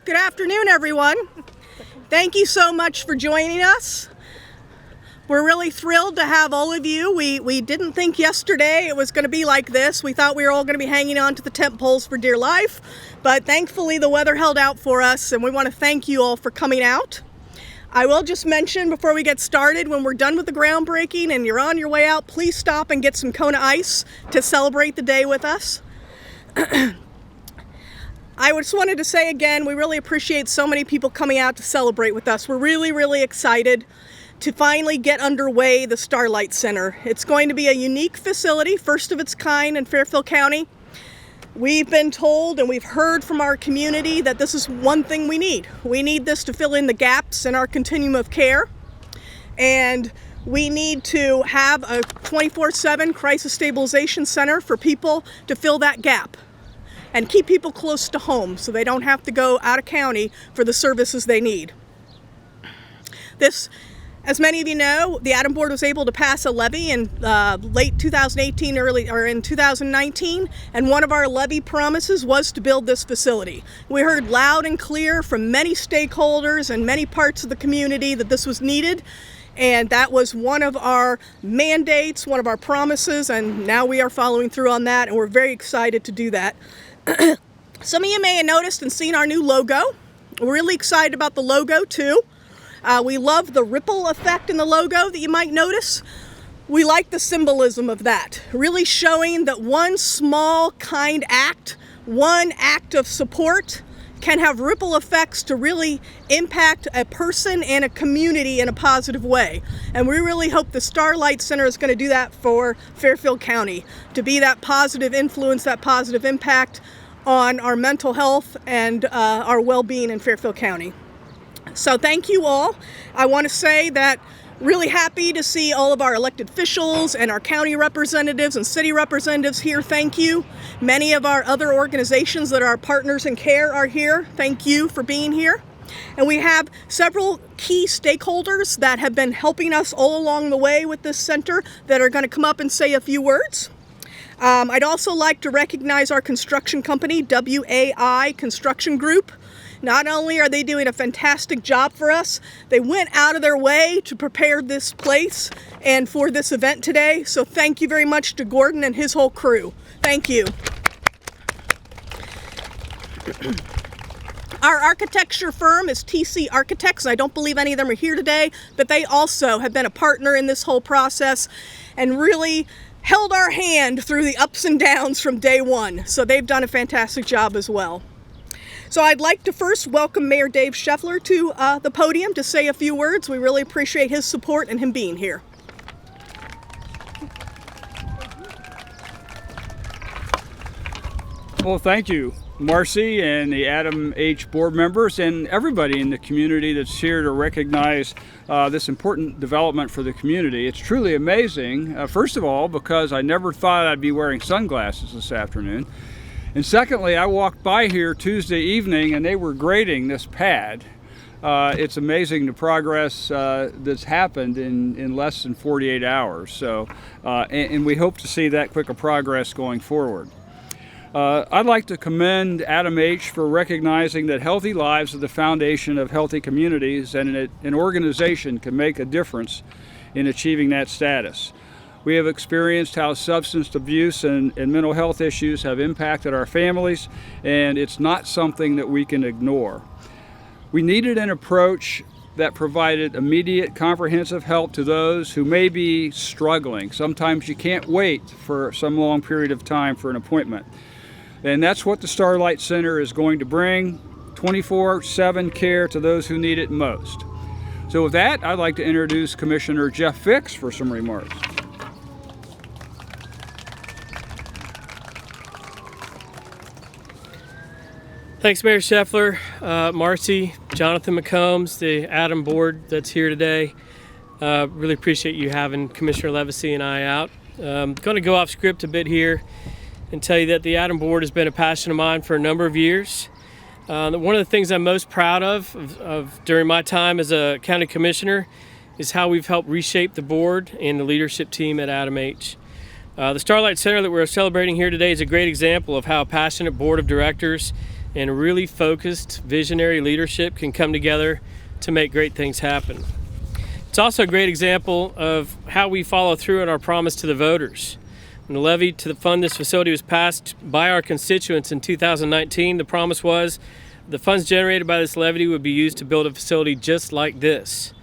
Good afternoon, everyone. Thank you so much for joining us. We're really thrilled to have all of you. We didn't think yesterday it was going to be like this. We thought we were all going to be hanging on to the tent poles for dear life, but thankfully the weather held out for us, and we want to thank you all for coming out. I will just mention before we get started, when we're done with the groundbreaking and you're on your way out, please stop and get some Kona ice to celebrate the day with us. I just wanted to say again, we really appreciate so many people coming out to celebrate with us. We're really excited to finally get underway the Starlight Center. It's going to be a unique facility, first of its kind in Fairfield County. We've been told and we've heard from our community that this is one thing we need. We need this to fill in the gaps in our continuum of care, and we need to have a 24/7 crisis stabilization center for people to fill that gap and keep people close to home so they don't have to go out of county for the services they need. This, as many of you know, the ADAMH board was able to pass a levy in late 2018, in 2019, and one of our levy promises was to build this facility. We heard loud and clear from many stakeholders and many parts of the community that this was needed, and that was one of our mandates, one of our promises, and now we are following through on that, and we're very excited to do that. Some of you may have noticed and seen our new logo. We're really excited about the logo too. We love the ripple effect in the logo that you might notice. We like the symbolism of that, really showing that one small kind act, one act of support can have ripple effects to really impact a person and a community in a positive way. And we really hope the Starlight Center is going to do that for Fairfield County, to be that positive influence, that positive impact on our mental health and our well-being in Fairfield County. So thank you all. I want to say that really happy to see all of our elected officials and our county representatives and city representatives here. Thank you. Many of our other organizations that are our partners in care are here. Thank you for being here. And we have several key stakeholders that have been helping us all along the way with this center that are going to come up and say a few words. I'd also like to recognize our construction company, WAI Construction Group. Not only are they doing a fantastic job for us, they went out of their way to prepare this place and for this event today. So thank you very much to Gordon and his whole crew. Thank you. Our architecture firm is TC Architects. I don't believe any of them are here today, but they also have been a partner in this whole process and really held our hand through the ups and downs from day one. So they've done a fantastic job as well. So I'd like to first welcome Mayor Dave Scheffler to the podium to say a few words. We really appreciate his support and him being here. Well, thank you, Marcy and the ADAMH board members and everybody in the community that's here to recognize this important development for the community. It's truly amazing, first of all, because I never thought I'd be wearing sunglasses this afternoon. And secondly, I walked by here Tuesday evening and they were grading this pad. It's amazing the progress that's happened in less than 48 hours. So, and we hope to see that quick a progress going forward. I'd like to commend ADAMH for recognizing that healthy lives are the foundation of healthy communities, and an organization can make a difference in achieving that status. We have experienced how substance abuse and mental health issues have impacted our families, and it's not something that we can ignore. We needed an approach that provided immediate, comprehensive help to those who may be struggling. Sometimes you can't wait for some long period of time for an appointment. And that's what the Starlight Center is going to bring, 24/7 care to those who need it most. So with that, I'd like to introduce Commissioner Jeff Fix for some remarks. Thanks, Mayor Scheffler, Marcy, Jonathan McCombs, the ADAMH board that's here today. Really appreciate you having Commissioner Levacy and I out. Going to go off script a bit here and tell you that the ADAMH board has been a passion of mine for a number of years. One of the things I'm most proud of during my time as a county commissioner is how we've helped reshape the board and the leadership team at ADAMH. The Starlight Center that we're celebrating here today is a great example of how a passionate board of directors and really focused visionary leadership can come together to make great things happen. It's also a great example of how we follow through on our promise to the voters. When the levy to fund this facility was passed by our constituents in 2019, the promise was the funds generated by this levy would be used to build a facility just like this.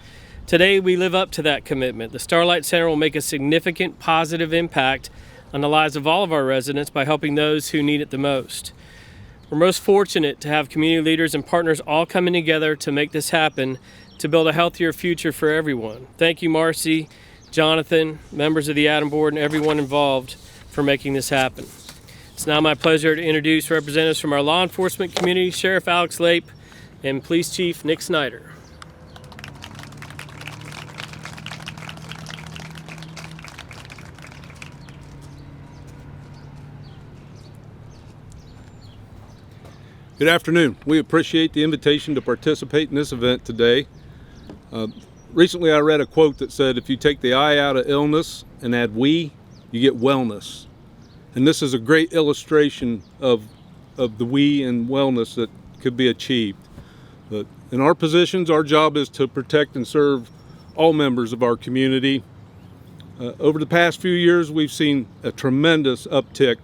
Today, we live up to that commitment. The Starlight Center will make a significant positive impact on the lives of all of our residents by helping those who need it the most. We're most fortunate to have community leaders and partners all coming together to make this happen, to build a healthier future for everyone. Thank you, Marcy, Jonathan, members of the ADAMH board, and everyone involved for making this happen. It's now my pleasure to introduce representatives from our law enforcement community, Sheriff Alex Lape and Police Chief Nick Snyder. Good afternoon. We appreciate the invitation to participate in this event today. Recently I read a quote that said, if you take the I out of illness and add we, you get wellness. And this is a great illustration of the we and wellness that could be achieved. But in our positions, our job is to protect and serve all members of our community. Over the past few years, we've seen a tremendous uptick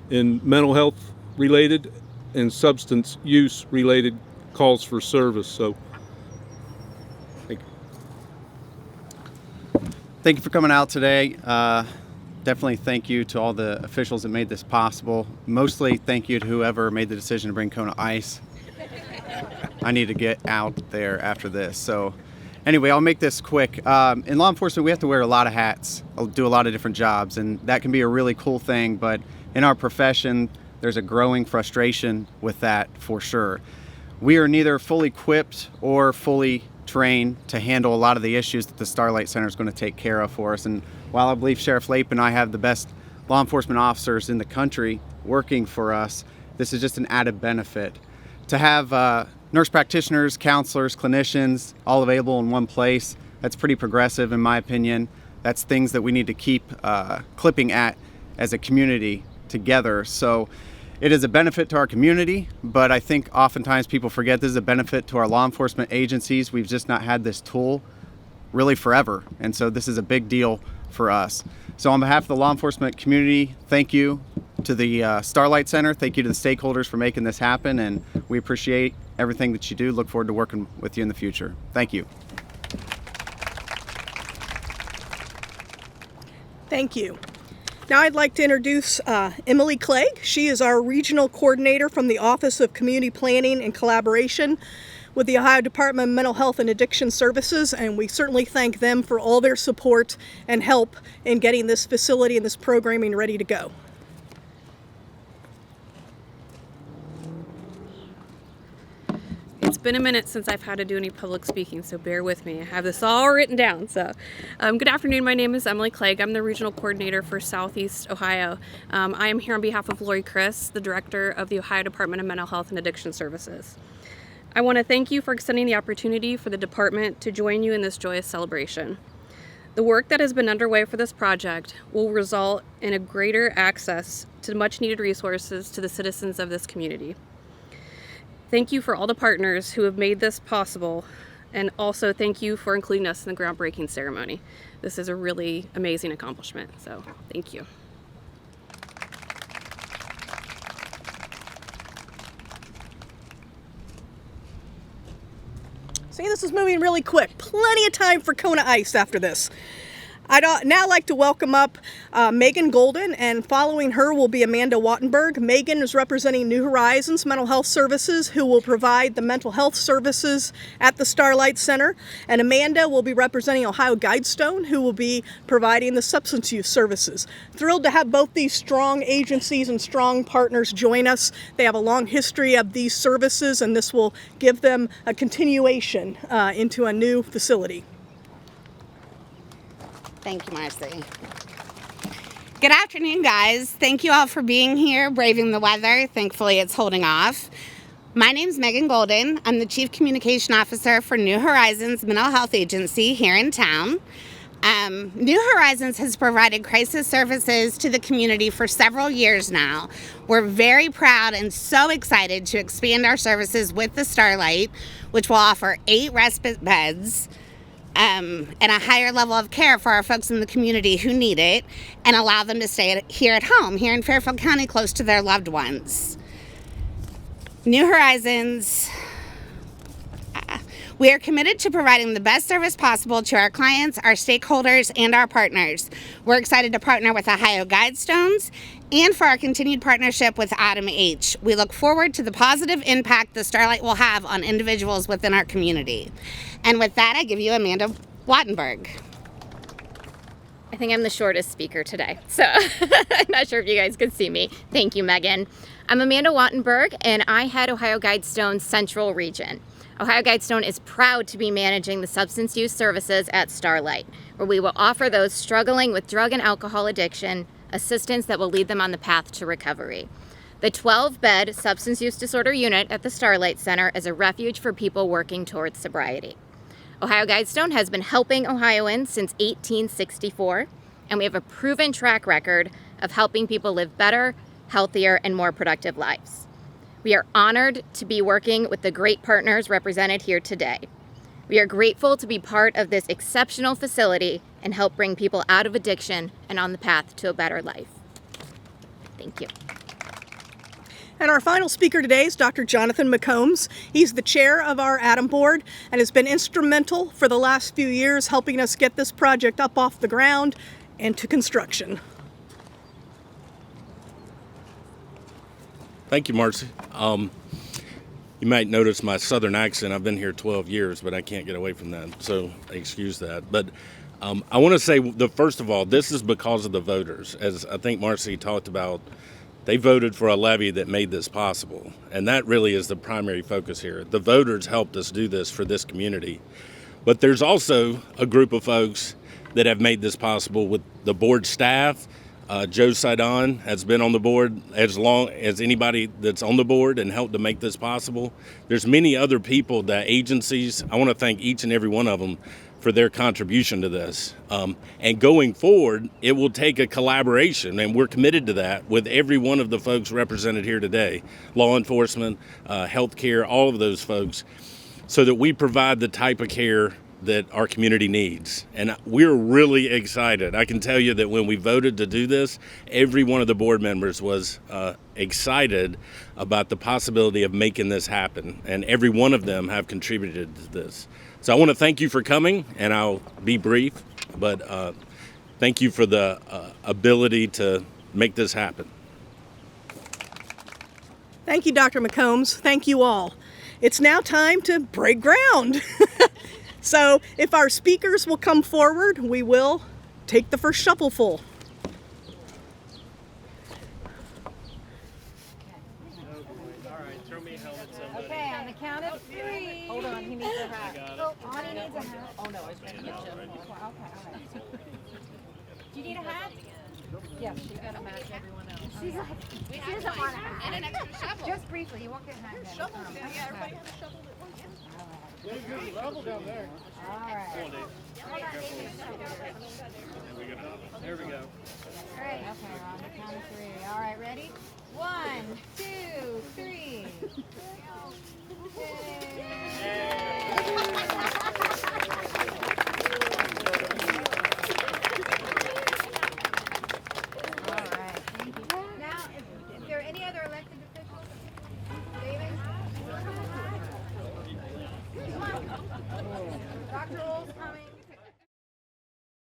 in mental health related and substance use related calls for service. So thank you. Thank you for coming out today. Definitely thank you to all the officials that made this possible. Mostly thank you to whoever made the decision to bring Kona Ice. I need to get out there after this. So anyway, I'll make this quick. In law enforcement, we have to wear a lot of hats. I'll do a lot of different jobs, and that can be a really cool thing, but in our profession, there's a growing frustration with that for sure. We are neither fully equipped or fully trained to handle a lot of the issues that the Starlight Center is going to take care of for us. And while I believe Sheriff Lape and I have the best law enforcement officers in the country working for us, this is just an added benefit. To have nurse practitioners, counselors, clinicians all available in one place, that's pretty progressive in my opinion. That's things that we need to keep clipping at as a community together. So it is a benefit to our community, but I think oftentimes people forget this is a benefit to our law enforcement agencies. We've just not had this tool really forever, and so this is a big deal for us. So on behalf of the law enforcement community, thank you to the Starlight Center, thank you to the stakeholders for making this happen, and we appreciate everything that you do. Look forward to working with you in the future. Thank you. Thank you. Now I'd like to introduce Emily Clegg. She is our regional coordinator from the Office of Community Planning and Collaboration with the Ohio Department of Mental Health and Addiction Services, and we certainly thank them for all their support and help in getting this facility and this programming ready to go. It's been a minute since I've had to do any public speaking, so bear with me. I have this all written down. So, good afternoon. My name is Emily Clegg. I'm the regional coordinator for Southeast Ohio. I am here on behalf of Lori Chris, the director of the Ohio Department of Mental Health and Addiction Services. I want to thank you for extending the opportunity for the department to join you in this joyous celebration. The work that has been underway for this project will result in a greater access to much needed resources to the citizens of this community. Thank you for all the partners who have made this possible, and also thank you for including us in the groundbreaking ceremony. This is a really amazing accomplishment, so thank you. See, this is moving really quick. Plenty of time for Kona Ice after this. I'd now like to welcome up Megan Golden, and following her will be Amanda Wattenberg. Megan is representing New Horizons Mental Health Services, who will provide the mental health services at the Starlight Center. And Amanda will be representing Ohio Guidestone, who will be providing the substance use services. Thrilled to have both these strong agencies and strong partners join us. They have a long history of these services, and this will give them a continuation into a new facility. Thank you, Marcy. Good afternoon, guys. Thank you all for being here, braving the weather. Thankfully, it's holding off. My name's Megan Golden. I'm the Chief Communication Officer for New Horizons Mental Health Agency here in town. New Horizons has provided crisis services to the community for several years now. We're very proud and so excited to expand our services with the Starlight, which will offer 8 respite beds and a higher level of care for our folks in the community who need it, and allow them to stay here at home, here in Fairfield County, close to their loved ones. New Horizons, we are committed to providing the best service possible to our clients, our stakeholders, and our partners. We're excited to partner with Ohio Guidestones and for our continued partnership with ADAMH. We look forward to the positive impact the Starlight will have on individuals within our community. And with that, I give you Amanda Wattenberg. I think I'm the shortest speaker today, so I'm not sure if you guys could see me. Thank you, Megan. I'm Amanda Wattenberg, and I head Ohio Guidestone's Central Region. Ohio Guidestone is proud to be managing the substance use services at Starlight, where we will offer those struggling with drug and alcohol addiction assistance that will lead them on the path to recovery. The 12-bed substance use disorder unit at the Starlight Center is a refuge for people working towards sobriety. Ohio Guidestone has been helping Ohioans since 1864, and we have a proven track record of helping people live better, healthier, and more productive lives. We are honored to be working with the great partners represented here today. We are grateful to be part of this exceptional facility and help bring people out of addiction and on the path to a better life. Thank you. And our final speaker today is Dr. Jonathan McCombs. He's the chair of our ADAMH board and has been instrumental for the last few years helping us get this project up off the ground and to construction. Thank you, Marcy. You might notice my southern accent. I've been here 12 years, but I can't get away from that, so excuse that. But I want to say, first of all, this is because of the voters. As I think Marcy talked about, they voted for a levy that made this possible, and that really is the primary focus here. The voters helped us do this for this community. But there's also a group of folks that have made this possible with the board staff. Joe Sidon has been on the board as long as anybody that's on the board and helped to make this possible. There's many other people, the agencies. I want to thank each and every one of them for their contribution to this. And going forward, it will take a collaboration, and we're committed to that with every one of the folks represented here today, law enforcement, healthcare, all of those folks, so that we provide the type of care that our community needs. And we're really excited. I can tell you that when we voted to do this, every one of the board members was excited about the possibility of making this happen. And every one of them have contributed to this. So I want to thank you for coming, and I'll be brief, but thank you for the ability to make this happen. Thank you, Dr. McCombs. Thank you all. It's now time to break ground. So if our speakers will come forward, we will take the first shovelful. Okay, on the count of 3. Hold on, he needs a hat. Oh, Ani needs a hat. Oh no, I was trying to get you. Okay, all right. Do you need a hat? Yes, she's gonna match everyone else. She's like, she doesn't want a hat. And an extra shovel. Just briefly, you won't get a hat. Shovel. Yeah, everybody has a shovel at once. Good level down there. All right. Hold on, David. There we go. All right. Okay, we're on the count of 3. All right, ready? 1, 2, 3. All right. Thank you. Now, is there any other elected officials? David? Dr. Old's coming.